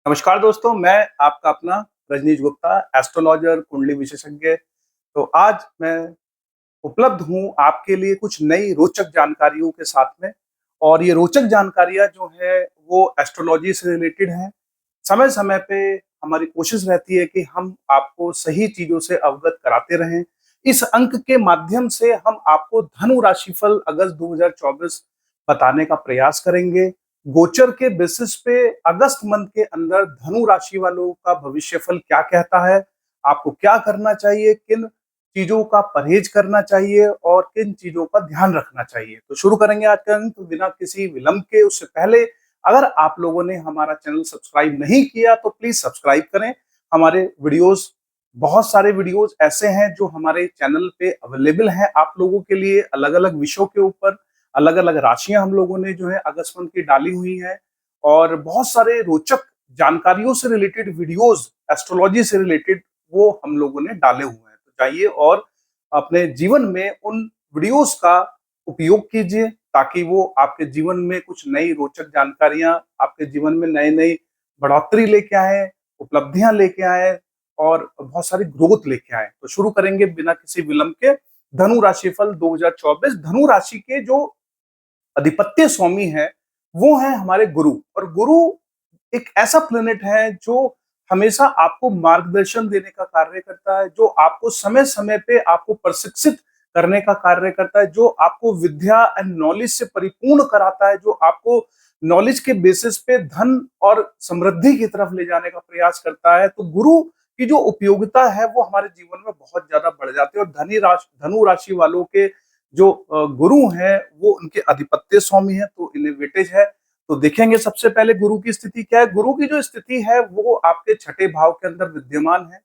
नमस्कार दोस्तों, मैं आपका अपना रजनीश गुप्ता, एस्ट्रोलॉजर, कुंडली विशेषज्ञ। तो आज मैं उपलब्ध हूँ आपके लिए कुछ नई रोचक जानकारियों के साथ में। और ये रोचक जानकारियाँ जो है वो एस्ट्रोलॉजी से रिलेटेड हैं। समय-समय पे हमारी कोशिश रहती है कि हम आपको सही चीज़ों से अवगत कराते रहें। इस अंक के माध्यम से हम आपको धनु राशिफल अगस्त 2024 बताने का प्रयास करेंगे। गोचर के बेसिस पे अगस्त मंथ के अंदर धनु राशि वालों का भविष्यफल क्या कहता है, आपको क्या करना चाहिए, किन चीज़ों का परहेज करना चाहिए और किन चीज़ों का ध्यान रखना चाहिए। तो शुरू करेंगे आज का अंक बिना किसी विलंब के। उससे पहले अगर आप लोगों ने हमारा चैनल सब्सक्राइब नहीं किया तो प्लीज सब्सक्राइब करें। हमारे वीडियोस, बहुत सारे वीडियोस ऐसे हैं जो हमारे चैनल पे अवेलेबल हैं आप लोगों के लिए। अलग अलग विषयों के ऊपर अलग अलग राशियां हम लोगों ने जो है अगस्त मंथ की डाली हुई है। और बहुत सारे रोचक जानकारियों से रिलेटेड वीडियोस, एस्ट्रोलॉजी से रिलेटेड, वो हम लोगों ने डाले हुए हैं। तो जाइए और अपने जीवन में उन वीडियोस का उपयोग कीजिए ताकि वो आपके जीवन में कुछ नई रोचक जानकारियां, आपके जीवन में नई नई बढ़ोतरी लेके आए, उपलब्धियां लेके आए और बहुत सारी ग्रोथ लेके आए। तो शुरू करेंगे बिना किसी विलंब के। धनु राशिफल 2024। धनु राशि के जो अधिपत्य स्वामी है वो है हमारे गुरु। और गुरु एक ऐसा प्लेनेट है जो हमेशा आपको मार्गदर्शन देने का कार्य करता है, जो आपको समय समय पे आपको प्रशिक्षित करने का कार्य करता है, जो आपको विद्या एंड नॉलेज से परिपूर्ण कराता है, जो आपको नॉलेज के बेसिस पे धन और समृद्धि की तरफ ले जाने का प्रयास करता है। तो गुरु की जो उपयोगिता है वो हमारे जीवन में बहुत ज्यादा बढ़ जाती है। और धनु राशि वालों के जो गुरु हैं वो उनके अधिपत्य स्वामी है, तो इन्हें वेटेज है। तो देखेंगे सबसे पहले गुरु की स्थिति क्या है। गुरु की जो स्थिति है वो आपके छठे भाव के अंदर विद्यमान है।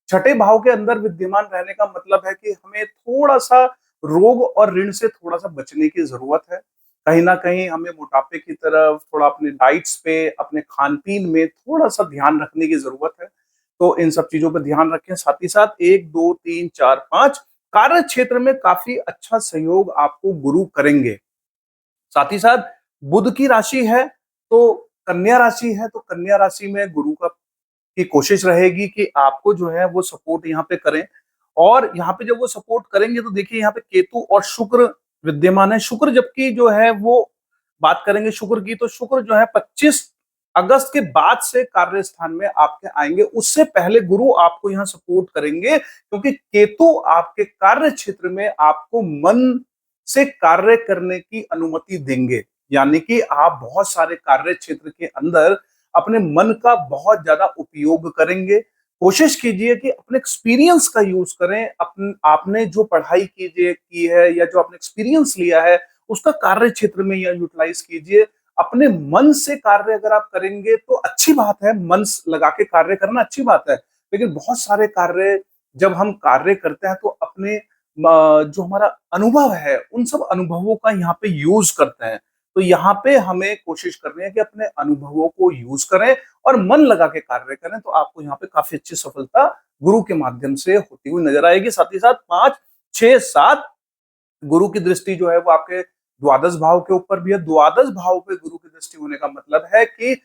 छठे भाव के अंदर विद्यमान रहने का मतलब है कि हमें थोड़ा सा रोग और ऋण से थोड़ा सा बचने की जरूरत है। कहीं ना कहीं हमें मोटापे की तरफ, थोड़ा अपने डाइट्स पे, अपने खान पीन में थोड़ा सा ध्यान रखने की जरूरत है। तो इन सब चीजों पर ध्यान रखें। साथ ही साथ 1 2 3 4 5 कार्य क्षेत्र में काफी अच्छा सहयोग आपको गुरु करेंगे। साथ ही साथ बुध की राशि है तो कन्या राशि है, तो कन्या राशि में गुरु का की कोशिश रहेगी कि आपको जो है वो सपोर्ट यहाँ पे करें। और यहाँ पे जब वो सपोर्ट करेंगे तो देखिए यहाँ पे केतु और शुक्र विद्यमान है। शुक्र जबकि जो है वो बात करेंगे शुक्र की, तो शुक्र जो है 25 अगस्त के बाद से कार्य स्थान में आपके आएंगे। उससे पहले गुरु आपको यहाँ सपोर्ट करेंगे क्योंकि केतु आपके कार्य क्षेत्र में आपको मन से कार्य करने की अनुमति देंगे। यानी कि आप बहुत सारे कार्य क्षेत्र के अंदर अपने मन का बहुत ज्यादा उपयोग करेंगे। कोशिश कीजिए कि अपने एक्सपीरियंस का यूज करें। आपने जो पढ़ाई की है या जो आपने एक्सपीरियंस लिया है उसका कार्य क्षेत्र में यह यूटिलाइज कीजिए। अपने मन से कार्य अगर आप करेंगे तो अच्छी बात है, मन लगा के कार्य करना अच्छी बात है। लेकिन बहुत सारे कार्य जब हम कार्य करते हैं तो अपने जो हमारा अनुभव है उन सब अनुभवों का यहाँ पे यूज करते हैं। तो यहाँ पे हमें कोशिश करनी है कि अपने अनुभवों को यूज करें और मन लगा के कार्य करें। तो आपको यहाँ पे काफी अच्छी सफलता गुरु के माध्यम से होती हुई नजर आएगी। साथ ही साथ 5 6 7 गुरु की दृष्टि जो है वो आपके द्वादश भाव के ऊपर भी है। द्वादश भाव पे गुरु की दृष्टि होने का मतलब है कि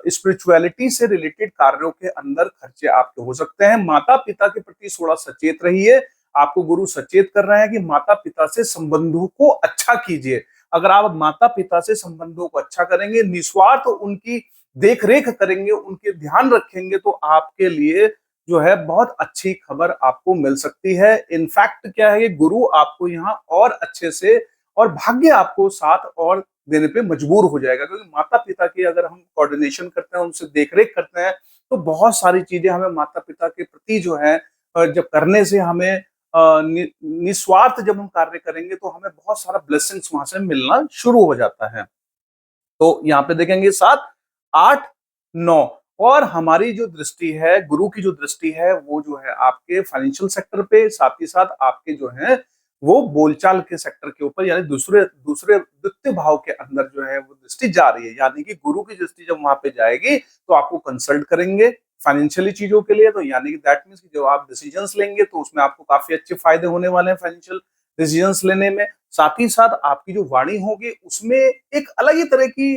स्पिरिचुअलिटी से रिलेटेड कार्यों के अंदर खर्चे आपके हो सकते हैं। माता पिता के प्रति थोड़ा सचेत रहिए। आपको गुरु सचेत कर रहे हैं कि माता पिता से संबंधों को अच्छा कीजिए। अगर आप माता पिता से संबंधों को अच्छा करेंगे, निस्वार्थ उनकी देख रेख करेंगे, उनके ध्यान रखेंगे, तो आपके लिए जो है बहुत अच्छी खबर आपको मिल सकती है। इनफैक्ट क्या है, ये गुरु आपको यहाँ और अच्छे से और भाग्य आपको साथ और देने पे मजबूर हो जाएगा। क्योंकि माता पिता की अगर हम कोऑर्डिनेशन करते हैं, उनसे देखरेख करते हैं, तो बहुत सारी चीजें हमें माता पिता के प्रति जो है जब करने से हमें निस्वार्थ जब हम कार्य करेंगे तो हमें बहुत सारा ब्लेसिंग्स वहां से मिलना शुरू हो जाता है। तो यहाँ पे देखेंगे 7 8 9। और हमारी जो दृष्टि है, गुरु की जो दृष्टि है वो जो है आपके फाइनेंशियल सेक्टर पे, साथ ही साथ आपके जो है वो बोलचाल के सेक्टर के ऊपर, यानी दूसरे दूसरे द्वितीय भाव के अंदर जो है वो दृष्टि जा रही है। यानी कि गुरु की दृष्टि जब वहां पे जाएगी तो आपको कंसल्ट करेंगे फाइनेंशियली चीजों के लिए। तो यानी कि दैट मीन्स कि जब आप डिसीजंस लेंगे तो उसमें आपको काफी अच्छे फायदे होने वाले हैं फाइनेंशियल डिसीजंस लेने में। साथ ही साथ आपकी जो वाणी होगी उसमें एक अलग ही तरह की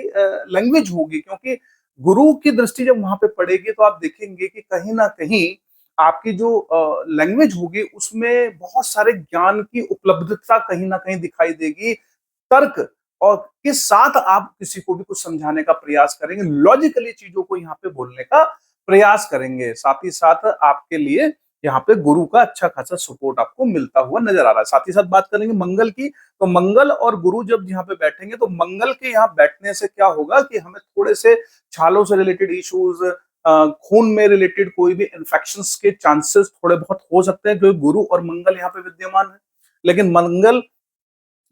लैंग्वेज होगी, क्योंकि गुरु की दृष्टि जब वहां पे पड़ेगी तो आप देखेंगे कि कहीं ना कहीं आपकी जो लैंग्वेज होगी उसमें बहुत सारे ज्ञान की उपलब्धता कहीं ना कहीं दिखाई देगी। तर्क और के साथ आप किसी को भी कुछ समझाने का प्रयास करेंगे, लॉजिकली चीजों को यहाँ पे बोलने का प्रयास करेंगे। साथ ही साथ आपके लिए यहाँ पे गुरु का अच्छा खासा सपोर्ट आपको मिलता हुआ नजर आ रहा है। साथ ही साथ बात करेंगे मंगल की, तो मंगल और गुरु जब यहाँ पे बैठेंगे तो मंगल के यहाँ बैठने से क्या होगा कि हमें थोड़े से छालों से रिलेटेड इश्यूज, खून में रिलेटेड कोई भी इन्फेक्शंस के चांसेस थोड़े बहुत हो सकते हैं, जो गुरु और मंगल यहाँ पे विद्यमान है। लेकिन मंगल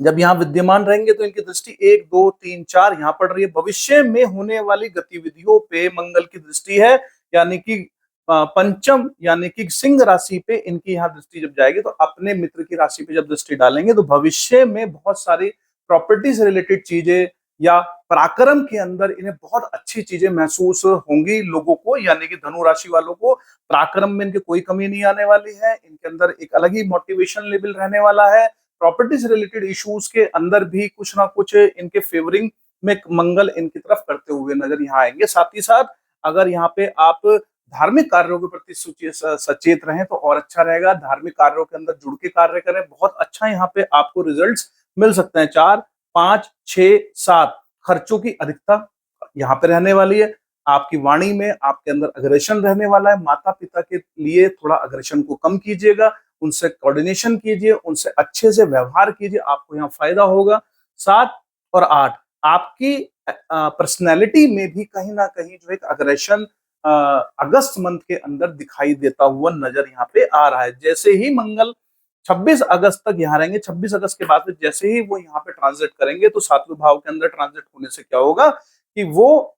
जब यहाँ विद्यमान रहेंगे तो इनकी दृष्टि 1 2 3 4 यहाँ पड़ रही है। भविष्य में होने वाली गतिविधियों पे मंगल की दृष्टि है, यानी कि पंचम यानी कि सिंह राशि पे इनकी यहाँ दृष्टि जब जाएगी तो अपने मित्र की राशि पे जब दृष्टि डालेंगे तो भविष्य में बहुत सारी प्रॉपर्टी से रिलेटेड चीजें या पराक्रम के अंदर इन्हें बहुत अच्छी चीजें महसूस होंगी लोगों को, यानी कि धनु राशि वालों को पराक्रम में इनके कोई कमी नहीं आने वाली है। इनके अंदर एक अलग ही मोटिवेशन लेवल रहने वाला है। प्रॉपर्टी से रिलेटेड इश्यूज के अंदर भी कुछ ना कुछ इनके फेवरिंग में मंगल इनकी तरफ करते हुए नजर यहाँ आएंगे। साथ ही साथ अगर यहाँ पे आप धार्मिक कार्यों के प्रति सचेत रहें तो और अच्छा रहेगा। धार्मिक कार्यों के अंदर जुड़ के कार्य करें, बहुत अच्छा यहाँ पे आपको रिजल्ट्स मिल सकते हैं। 4 5 6 7 खर्चों की अधिकता यहाँ पे रहने वाली है। आपकी वाणी में आपके अंदर अग्रेशन रहने वाला है। माता पिता के लिए थोड़ा अग्रेशन को कम कीजिएगा, उनसे कोऑर्डिनेशन कीजिए, उनसे अच्छे से व्यवहार कीजिए, आपको यहाँ फायदा होगा। 7 और 8 आपकी पर्सनैलिटी में भी कहीं ना कहीं जो एक अग्रेशन अगस्त मंथ के अंदर दिखाई देता हुआ नजर यहाँ पे आ रहा है। जैसे ही मंगल 26 अगस्त तक यहाँ रहेंगे, 26 अगस्त के बाद में जैसे ही वो यहाँ पे ट्रांजिट करेंगे तो सातवें भाव के अंदर ट्रांजिट होने से क्या होगा कि वो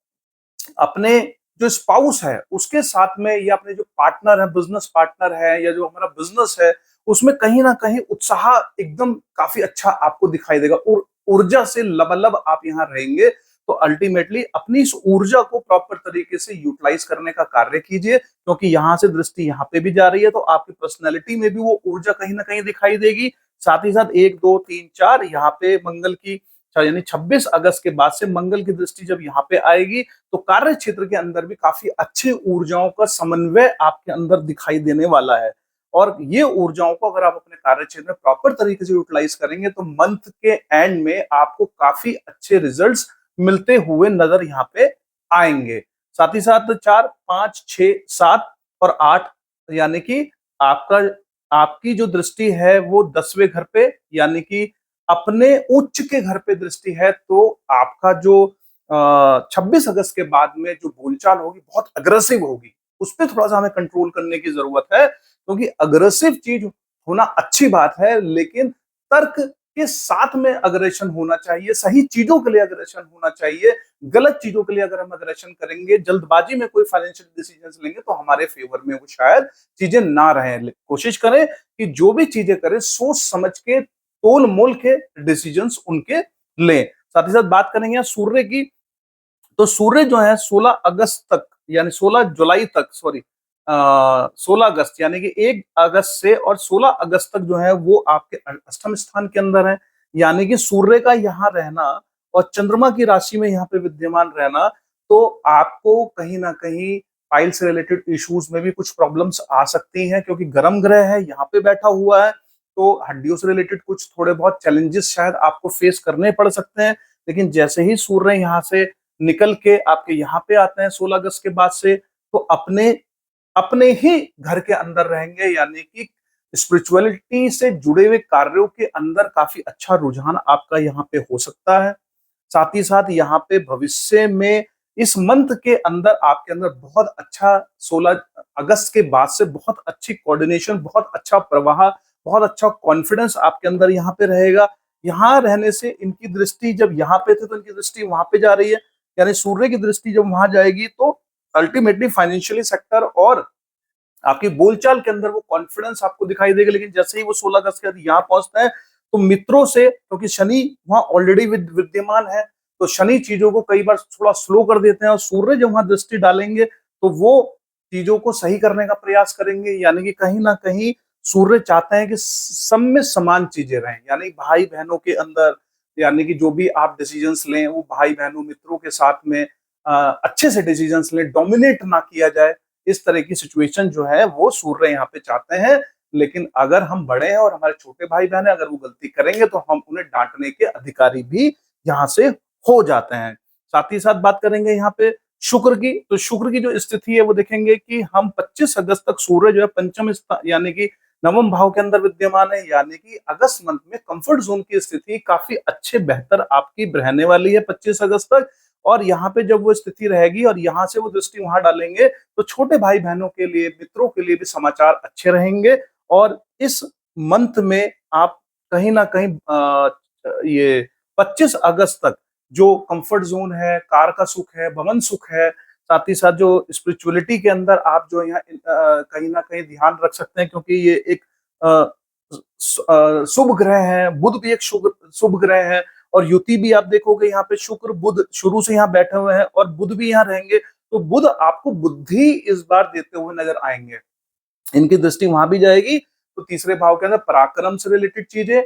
अपने जो स्पाउस है उसके साथ में या अपने जो पार्टनर है, बिजनेस पार्टनर है या जो हमारा बिजनेस है उसमें कहीं ना कहीं उत्साह एकदम काफी अच्छा आपको दिखाई देगा और ऊर्जा से लबालब आप यहाँ रहेंगे। तो अल्टीमेटली अपनी इस ऊर्जा को प्रॉपर तरीके से यूटिलाइज करने का कार्य कीजिए, क्योंकि यहाँ से दृष्टि यहाँ पे भी जा रही है तो आपकी पर्सनैलिटी में भी वो ऊर्जा कहीं ना कहीं दिखाई देगी। साथ ही साथ 1 2 3 4 यहाँ पे मंगल की, यानी 26 अगस्त के बाद से मंगल की दृष्टि जब यहाँ पे आएगी तो कार्य क्षेत्र के अंदर भी काफी अच्छी ऊर्जाओं का समन्वय आपके अंदर दिखाई देने वाला है। और ये ऊर्जाओं को अगर आप अपने कार्य क्षेत्र में प्रॉपर तरीके से यूटिलाइज करेंगे तो मंथ के एंड में आपको काफी अच्छे रिजल्ट्स मिलते हुए नजर यहाँ पे आएंगे। साथ ही साथ 4 5 6 7 और 8 यानी कि आपका आपकी जो दृष्टि है वो 10वें घर पे यानी कि अपने उच्च के घर पे दृष्टि है, तो आपका जो 26 अगस्त के बाद में जो बोलचाल होगी बहुत अग्रेसिव होगी। उस पर थोड़ा सा हमें कंट्रोल करने की जरूरत है, क्योंकि अग्रेसिव चीज होना अच्छी बात है लेकिन तर्क के साथ में अग्रेशन होना चाहिए। सही चीजों के लिए अग्रेशन होना चाहिए। गलत चीजों के लिए अगर हम अग्रेशन करेंगे, जल्दबाजी में कोई फाइनेंशियल डिसीजन लेंगे तो हमारे फेवर में वो शायद चीजें ना रहें। कोशिश करें कि जो भी चीजें करें सोच समझ के तोल मोल के डिसीजंस उनके लें। साथ ही साथ बात करेंगे सूर्य की, तो सूर्य जो है 16 अगस्त तक यानी 16 जुलाई तक, सॉरी 16 अगस्त यानी कि 1 अगस्त से और 16 अगस्त तक जो है वो आपके अष्टम स्थान के अंदर है। यानी कि सूर्य का यहाँ रहना और चंद्रमा की राशि में यहाँ पे विद्यमान रहना, तो आपको कहीं ना कहीं फाइल से रिलेटेड इश्यूज में भी कुछ प्रॉब्लम्स आ सकती हैं, क्योंकि गर्म ग्रह है यहाँ पे बैठा हुआ है तो हड्डियों से रिलेटेड कुछ थोड़े बहुत चैलेंजेस शायद आपको फेस करने पड़ सकते हैं। लेकिन जैसे ही सूर्य यहाँ से निकल के आपके यहाँ पे आते हैं 16 अगस्त के बाद से, तो अपने अपने ही घर के अंदर रहेंगे, यानी कि स्पिरिचुअलिटी से जुड़े हुए कार्यों के अंदर काफी अच्छा रुझान आपका यहाँ पे हो सकता है। साथ ही साथ यहाँ पे भविष्य में इस मंथ के अंदर आपके अंदर बहुत अच्छा 16 अगस्त के बाद से बहुत अच्छी कोऑर्डिनेशन, बहुत अच्छा प्रवाह, बहुत अच्छा कॉन्फिडेंस आपके अंदर यहाँ पे रहेगा। यहाँ रहने से इनकी दृष्टि जब यहाँ पे थे तो इनकी दृष्टि वहां पे जा रही है, यानी सूर्य की दृष्टि जब वहां जाएगी तो अल्टीमेटली फाइनेंशियली सेक्टर और आपकी बोलचाल के अंदर वो कॉन्फिडेंस आपको दिखाई देगा। लेकिन जैसे ही वो 16 अगस्त के बाद यहाँ पहुंचते हैं तो मित्रों से, क्योंकि शनि वहां ऑलरेडी विद्यमान है तो शनि चीजों को कई बार थोड़ा स्लो कर देते हैं और सूर्य जब वहां दृष्टि डालेंगे तो वो चीजों को सही करने का प्रयास करेंगे। यानी कि कहीं ना कहीं सूर्य चाहते हैं कि सब में समान चीजें रहें, यानी भाई बहनों के अंदर, यानी कि जो भी आप डिसीजंस लें वो भाई बहनों मित्रों के साथ में अच्छे से डिसीजंस लें, डोमिनेट ना किया जाए, इस तरह की सिचुएशन जो है वो सूर्य यहाँ पे चाहते हैं। लेकिन अगर हम बड़े हैं और हमारे छोटे भाई बहन है, अगर वो गलती करेंगे तो हम उन्हें डांटने के अधिकारी भी यहाँ से हो जाते हैं। साथ ही साथ बात करेंगे यहाँ पे शुक्र की, तो शुक्र की जो स्थिति है वो देखेंगे कि हम 25 अगस्त तक सूर्य जो है पंचम यानी कि नवम भाव के अंदर विद्यमान है, यानी कि अगस्त मंथ में कंफर्ट जोन की स्थिति काफी अच्छे बेहतर आपकी रहने वाली है 25 अगस्त तक। और यहाँ पे जब वो स्थिति रहेगी और यहाँ से वो दृष्टि वहां डालेंगे तो छोटे भाई बहनों के लिए, मित्रों के लिए भी समाचार अच्छे रहेंगे। और इस मंथ में आप कहीं ना कहीं ये 25 अगस्त तक जो कंफर्ट जोन है, कार का सुख है, भवन सुख है, साथ ही साथ जो स्पिरिचुअलिटी के अंदर आप जो यहाँ कहीं ना कहीं ध्यान रख सकते हैं, क्योंकि ये एक शुभ ग्रह है, बुध भी एक शुभ शुभ ग्रह है। और युति भी आप देखोगे यहाँ पे शुक्र बुध शुरू से यहाँ बैठे हुए हैं और बुध भी यहाँ रहेंगे, तो बुध आपको बुद्धि इस बार देते हुए नजर आएंगे। इनकी दृष्टि वहां भी जाएगी तो तीसरे भाव के अंदर पराक्रम से रिलेटेड चीजें,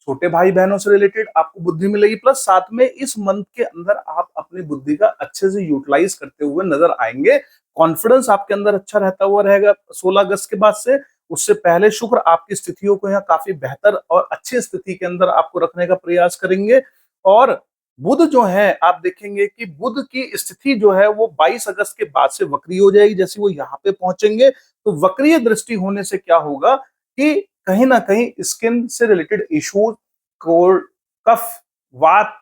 छोटे भाई बहनों से रिलेटेड आपको बुद्धि मिलेगी, प्लस साथ में इस मंथ के अंदर आप अपनी बुद्धि का अच्छे से यूटिलाइज करते हुए नजर आएंगे। कॉन्फिडेंस आपके अंदर अच्छा रहता हुआ रहेगा 16 अगस्त के बाद से। उससे पहले शुक्र आपकी स्थितियों को यहाँ काफी बेहतर और अच्छी स्थिति के अंदर आपको रखने का प्रयास करेंगे। और बुध जो है आप देखेंगे कि बुध की स्थिति जो है वो 22 अगस्त के बाद से वक्री हो जाएगी। जैसे वो यहाँ पे पहुंचेंगे तो वक्रीय दृष्टि होने से क्या होगा कि कहीं ना कहीं स्किन से रिलेटेड इश्यूज, कोल्ड, कफ, वात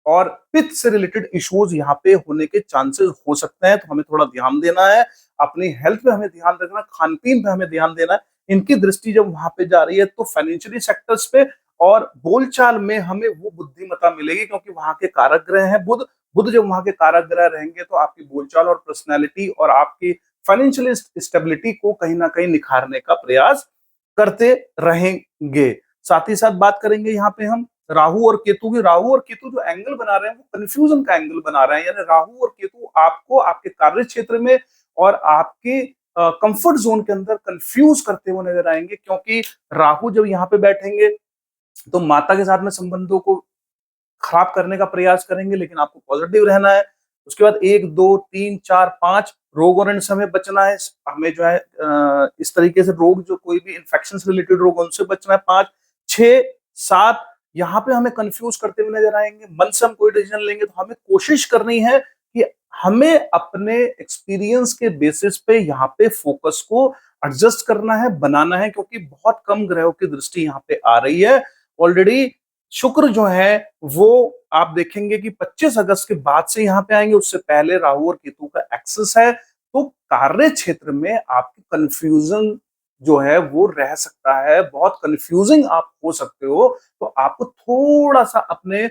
और पित्त से रिलेटेड इश्यूज यहाँ पे होने के चांसेस हो सकते हैं। तो हमें थोड़ा ध्यान देना है, अपनी हेल्थ पे हमें ध्यान रखना, खान पीन पे हमें ध्यान देना है। इनकी दृष्टि जब वहां पे जा रही है तो फाइनेंशियली सेक्टर्स पे और बोलचाल में हमें वो बुद्धिमत्ता मिलेगी, क्योंकि वहां के कारक ग्रह हैं बुध। बुध जब वहां के कारक ग्रह रहेंगे तो आपकी बोलचाल और पर्सनैलिटी और आपकी फाइनेंशियल स्टेबिलिटी को कहीं ना कहीं निखारने का प्रयास करते रहेंगे। साथ ही साथ बात करेंगे यहाँ पे हम राहु और केतु की। राहु और केतु जो एंगल बना रहे हैं वो कंफ्यूजन का एंगल बना रहे हैं, यानी राहु और केतु आपको आपके कार्य क्षेत्र में और आपके कंफर्ट जोन के अंदर कंफ्यूज करते हुए नजर आएंगे। क्योंकि राहु जब यहाँ पे बैठेंगे तो माता के साथ में संबंधों को खराब करने का प्रयास करेंगे, लेकिन आपको पॉजिटिव रहना है। उसके बाद 1 2 3 4 5 रोग और से हमें बचना है। हमें जो है इस तरीके से रोग, जो कोई भी इन्फेक्शन से रिलेटेड रोग, उनसे बचना है। 5 6 7 यहाँ पे हमें कंफ्यूज करते हुए नजर आएंगे। मन से हम कोई डिसीजन लेंगे तो हमें कोशिश करनी है कि हमें अपने एक्सपीरियंस के बेसिस पे यहाँ पे फोकस को एडजस्ट करना है, बनाना है, क्योंकि बहुत कम ग्रहों की दृष्टि यहाँ पे आ रही है। ऑलरेडी शुक्र जो है वो आप देखेंगे कि 25 अगस्त के बाद से यहाँ पे आएंगे, उससे पहले राहु और केतु का एक्सेस है। तो कार्य क्षेत्र में आपकी कंफ्यूजन जो है वो रह सकता है, बहुत कंफ्यूजिंग आप हो सकते हो। तो आपको थोड़ा सा अपने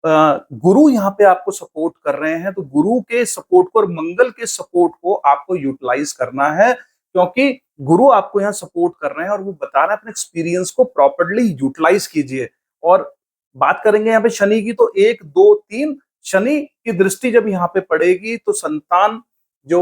गुरु यहाँ पे आपको सपोर्ट कर रहे हैं, तो गुरु के सपोर्ट को और मंगल के सपोर्ट को आपको यूटिलाइज करना है, क्योंकि गुरु आपको यहाँ सपोर्ट कर रहे हैं और वो बता रहे हैं अपने एक्सपीरियंस को प्रॉपर्ली यूटिलाइज कीजिए। और बात करेंगे यहाँ पे शनि की, तो 1 2 3 शनि की दृष्टि जब यहाँ पे पड़ेगी तो संतान जो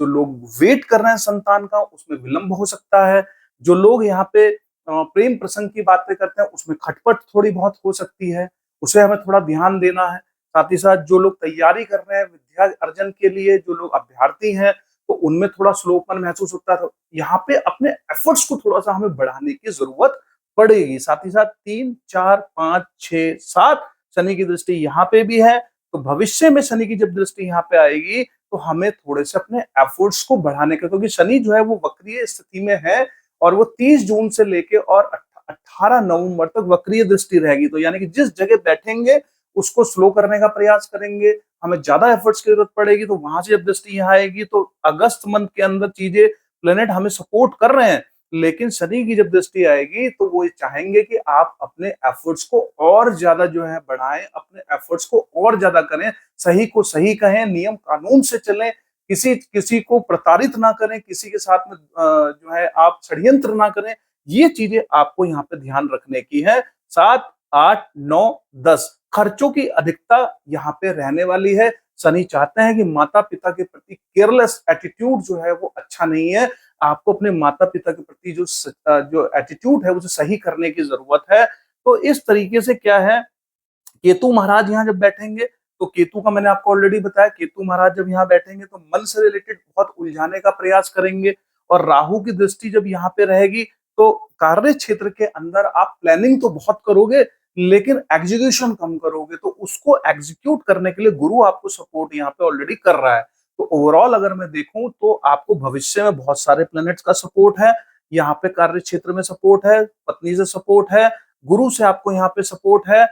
लोग वेट कर रहे हैं संतान का, उसमें विलंब हो सकता है। जो लोग यहाँ पे प्रेम प्रसंग की बातें करते हैं उसमें खटपट थोड़ी बहुत हो सकती है, उसे हमें थोड़ा ध्यान देना है। साथ ही साथ जो लोग तैयारी कर रहे हैं विद्या अर्जन के लिए, जो लोग अभ्यर्थी हैं, तो उनमें थोड़ा स्लोपन महसूस होता है। तो यहाँ पे अपने एफर्ट्स को थोड़ा सा हमें बढ़ाने की जरूरत पड़ेगी। साथ ही साथ 3 4 5 6 7 शनि की दृष्टि यहाँ पे भी है। तो भविष्य में शनि की जब दृष्टि यहाँ पे आएगी तो हमें थोड़े से अपने एफर्ट्स को बढ़ाने का, क्योंकि शनि जो है वो वक्रीय स्थिति में है और वो 30 जून से लेके और 18 नवंबर तक वक्रीय दृष्टि रहेगी। तो यानी कि जिस जगह बैठेंगे उसको स्लो करने का प्रयास करेंगे, हमें ज्यादा एफर्ट्स की जरूरत पड़ेगी। तो वहां से जब दृष्टि यहाँ आएगी तो अगस्त मंथ के अंदर चीजें, प्लेनेट हमें सपोर्ट कर रहे हैं, लेकिन शनि की जब दृष्टि आएगी तो वो चाहेंगे कि आप अपने एफर्ट्स को और ज्यादा जो है बढ़ाएं, अपने एफर्ट्स को और ज्यादा करें, सही को सही कहें, नियम कानून से चलें, किसी किसी को प्रताड़ित ना करें, किसी के साथ में जो है आप षड्यंत्र ना करें। ये चीजें आपको यहाँ पे ध्यान रखने की है। 7 8 9 10 खर्चों की अधिकता यहाँ पे रहने वाली है। शनि चाहते हैं कि माता पिता के प्रति केयरलेस एटीट्यूड जो है वो अच्छा नहीं है। आपको अपने माता पिता के प्रति जो एटीट्यूड है उसे सही करने की जरूरत है। तो इस तरीके से क्या है, केतु महाराज यहाँ जब बैठेंगे तो केतु का मैंने आपको ऑलरेडी बताया, केतु महाराज जब यहाँ बैठेंगे तो मन से रिलेटेड बहुत उलझाने का प्रयास करेंगे, और राहु की दृष्टि जब यहाँ पे रहेगी तो कार्य क्षेत्र के अंदर आप प्लानिंग तो बहुत करोगे लेकिन एग्जीक्यूशन कम करोगे, तो उसको एग्जीक्यूट करने के लिए गुरु आपको सपोर्ट यहाँ पे ऑलरेडी कर रहा है। तो ओवरऑल अगर मैं देखूं तो आपको भविष्य में बहुत सारे प्लैनेट्स का सपोर्ट है, यहाँ पे कार्य क्षेत्र में सपोर्ट है, पत्नी से सपोर्ट है, गुरु से आपको यहाँ पे सपोर्ट है।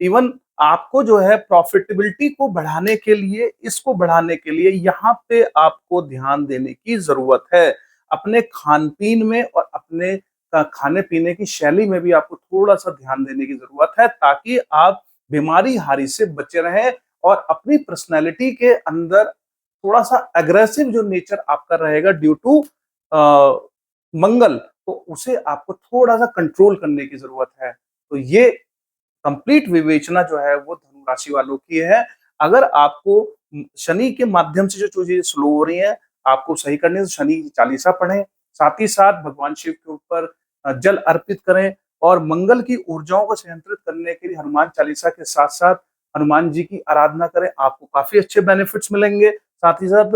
इवन आपको जो है प्रॉफिटेबिलिटी को बढ़ाने के लिए, इसको बढ़ाने के लिए यहाँ पे आपको ध्यान देने की जरूरत है। अपने खान पीन में और अपने खाने पीने की शैली में भी आपको थोड़ा सा ध्यान देने की जरूरत है, ताकि आप बीमारी हारी से बचे रहें और अपनी पर्सनैलिटी के अंदर थोड़ा सा अग्रेसिव जो नेचर आपका रहेगा ड्यू टू मंगल, तो उसे आपको थोड़ा सा कंट्रोल करने की जरूरत है। तो ये कंप्लीट विवेचना जो है वो धनु राशि वालों की है। अगर आपको शनि के माध्यम से जो चीजें स्लो हो रही हैं आपको सही करने, तो शनि की चालीसा पढ़ें, साथ ही साथ भगवान शिव के ऊपर जल अर्पित करें, और मंगल की ऊर्जाओं को संयंत्रित करने के लिए हनुमान चालीसा के साथ साथ हनुमान जी की आराधना करें, आपको काफी अच्छे बेनिफिट्स मिलेंगे। साथ ही साथ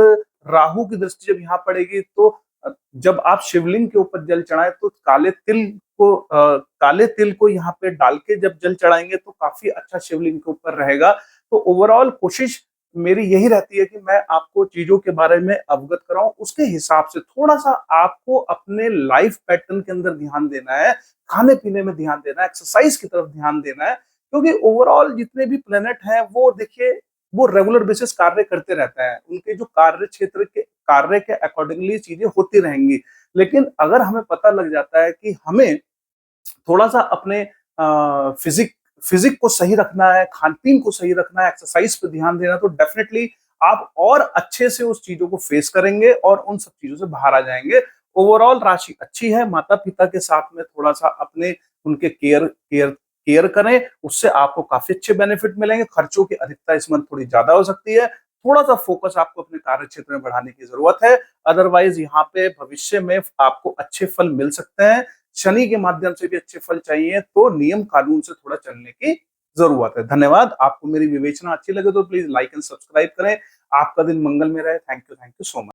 राहु की दृष्टि जब यहाँ पड़ेगी तो जब आप शिवलिंग के ऊपर जल चढ़ाएं तो काले तिल को यहाँ पे डाल के जब जल चढ़ाएंगे तो काफी अच्छा शिवलिंग के ऊपर रहेगा। तो ओवरऑल कोशिश मेरी यही रहती है कि मैं आपको चीजों के बारे में अवगत कराऊं, उसके हिसाब से थोड़ा सा आपको अपने लाइफ पैटर्न के अंदर ध्यान देना है, खाने पीने में ध्यान देना है, एक्सरसाइज की तरफ ध्यान देना है, क्योंकि ओवरऑल जितने भी प्लेनेट हैं वो देखिए वो रेगुलर बेसिस कार्य करते रहते हैं, उनके जो कार्य क्षेत्र के कार्य के अकॉर्डिंगली चीजें होती रहेंगी। लेकिन अगर हमें पता लग जाता है कि हमें थोड़ा सा अपने फिजिक को सही रखना है, खान पीन को सही रखना है, एक्सरसाइज पे ध्यान देना, तो डेफिनेटली आप और अच्छे से उस चीजों को फेस करेंगे और उन सब चीजों से बाहर आ जाएंगे। ओवरऑल राशि अच्छी है, माता पिता के साथ में थोड़ा सा अपने उनके केयर करें, उससे आपको काफी अच्छे बेनिफिट मिलेंगे। खर्चों की अधिकता इस मंथ थोड़ी ज्यादा हो सकती है, थोड़ा सा फोकस आपको अपने कार्य क्षेत्र में बढ़ाने की जरूरत है। अदरवाइज यहाँ पे भविष्य में आपको अच्छे फल मिल सकते हैं। शनि के माध्यम से भी अच्छे फल चाहिए तो नियम कानून से थोड़ा चलने की जरूरत है। धन्यवाद। आपको मेरी विवेचना अच्छी लगे तो प्लीज लाइक एंड सब्सक्राइब करें। आपका दिन मंगल में रहे। Thank you so much.